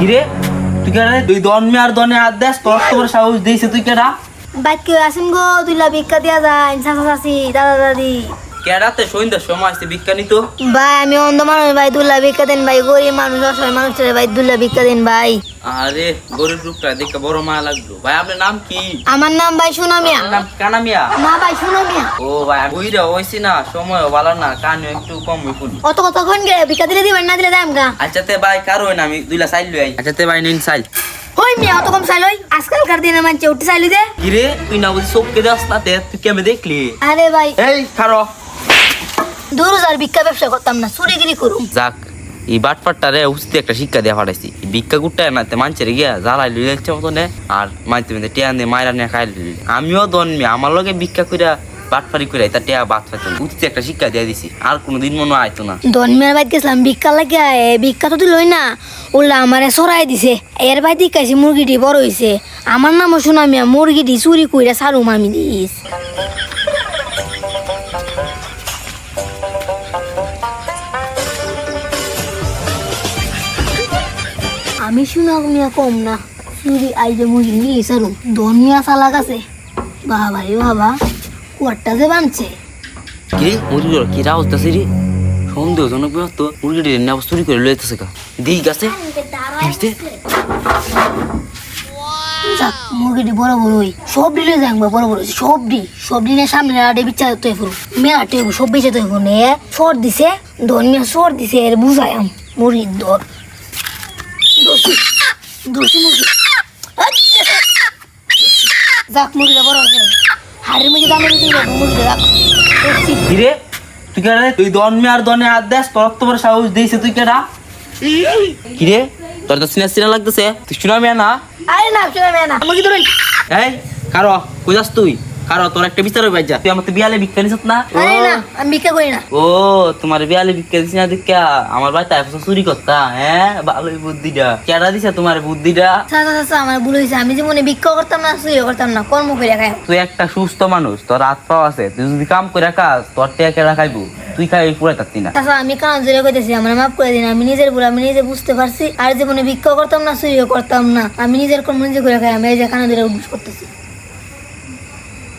কিরে তুই কেডা তুই দনমে আর দনে হাত দেস তোর তোর সাহস দিয়েছে তুই কেডা বাইক কেউ আসেন গো তুইলা ভিক্ষা দিয়া যায় চাচা চাচি দাদা দাদি কেডাতে সন্ধ্যার সময় আসছে বিজ্ঞানী তো ভাই আমি অন্ধ মানুষ ভাই দুল্লা ভিক্ষা দেন ভাই গরিব মানুষ অসহায় মানুষের ভাই দুল্লা ভিক্ষা দেন ভাই। আরে গরিব লোকটা দেখে বড় মায়া লাগলো। ভাই আপনার নাম কি? আমার নাম ভাই সুনামিয়া। নাম কানা মিয়া? না ভাই সুনামিয়া। ও ভাই বুইরা হইছি না সময় ভালো না কানে একটু কম হইকুন। অত কতক্ষণ গে ভিক্ষা দিলে দিবেন না দিলে দাম গা। আচ্ছা তে ভাই কারো না আমি দুইলা চাইল লই আই। আচ্ছা তে ভাই নিন চাইল। হই মিয়া অত কম চাইল হই আজকালকার দিনে মানছে উঠে চাইলি দে। কিরে তুই না বুঝি চোখকে দাস তাতে তুই কেমনে দেখলি? আরে ভাই এই খারো দূর যার ভিক্ষা ব্যবসা করতাম না চুরিগিরি করুম। যাক এই বাটপাটটারে উস্তি একটা শিক্ষা দেওয়া পাঠাইছি ভিক্ষা গুট্টায় না মানুষের গিয়া জ্বালাই লুই যাচ্ছে মতো নে আর মাইতে মাইতে টিয়া দিয়ে মায়েরা নিয়ে খাই লুই আমিও দনমি আমার লগে ভিক্ষা কইরা বাটপারি করে তা টিয়া বাদ পাইতো না উস্তি একটা শিক্ষা দিয়ে দিছি আর কোনোদিন মনে আইতো না। দনমিয়ার বাইত গেছিলাম ভিক্ষা লাগে ভিক্ষা তো দিলই না ওলা আমারে সরাই দিছে এর বাইত দিকাইছি মুরগিটি বড় হইছে আমার নামও সুনামিয়া মুরগিটি চুরি কইরা সারুম আমি দিস। আমি সুনামিয়া কম না চুরি আইজে মুরগি নিয়ে সারুম দনমিয়া চালাক আছে বাবা রে বাবা কুয়ারটা যে বানছে। কিরে মুরগির কি রাউজ দাসি রে সন্দেহজনক তো মুরগিটি নেওয়া চুরি করে লইতেছে কা দিই গাছে যাক মুরগিটি বড় বড় হই সব দিলে যাংবা বড় বড় সব দিনের সামনে আড়ে বিচার তো ফুল মেয়া টেবু সব বেঁচে তো ফুল নে সর দিছে দনমিয়া সর দিছে এর বুঝায়াম মুরগির দর দোষী মুরগি যাক মুরগিটা বড় হয়েছে হাড়ের মধ্যে দামে দিতে মুরগিটা রাখ। কিরে তুই কেডা তুই দনমে আর দনে হাত দেস তোর তোর সাহস দিয়েছে তুই কেডা? কিরে তোর তো সিনা সিনা লাগতেছে তুই সুনামিয়া না? আরে না সুনামিয়া না মুরগি ধরুন। এই কারো কই যাস তুই কারো তোর একটা বিচার হই যা তুই আমার তো বিয়ালে ভিক্ষা নিছত না? আরে না আমি ভিক্ষা করি না। ও তোমার বিয়ালে ভিক্ষা দিছ না দেখা আমার বাড়িতে আইসা চুরি করতা হ্যাঁ ভালোই বুদ্ধিটা কেডা দিছে তোমার বুদ্ধিটা? চাচা চাচা আমার ভুল হয়েছে আমি জীবনে ভিক্ষা করতাম না চুরিও করতাম না কর্ম করে খাই। তুই একটা সুস্থ মানুষ তোর হাত পাও আছে তুই যদি কাম করে খাস তোর টেয়া কেডা খাইবো তুই খাই পুরাই থাকতি না। চাচা আমি কান জোরে কইতেছি আমার মাফ করে দিন আমি নিজের ভুল আমি নিজে বুঝতে পারছি আর জীবনে ভিক্ষা করতাম না চুরিও করতাম না আমি নিজের কর্ম নিজে করে খাই আমি এই যে কানে ধরে উদ্দেশ্য করতেছি।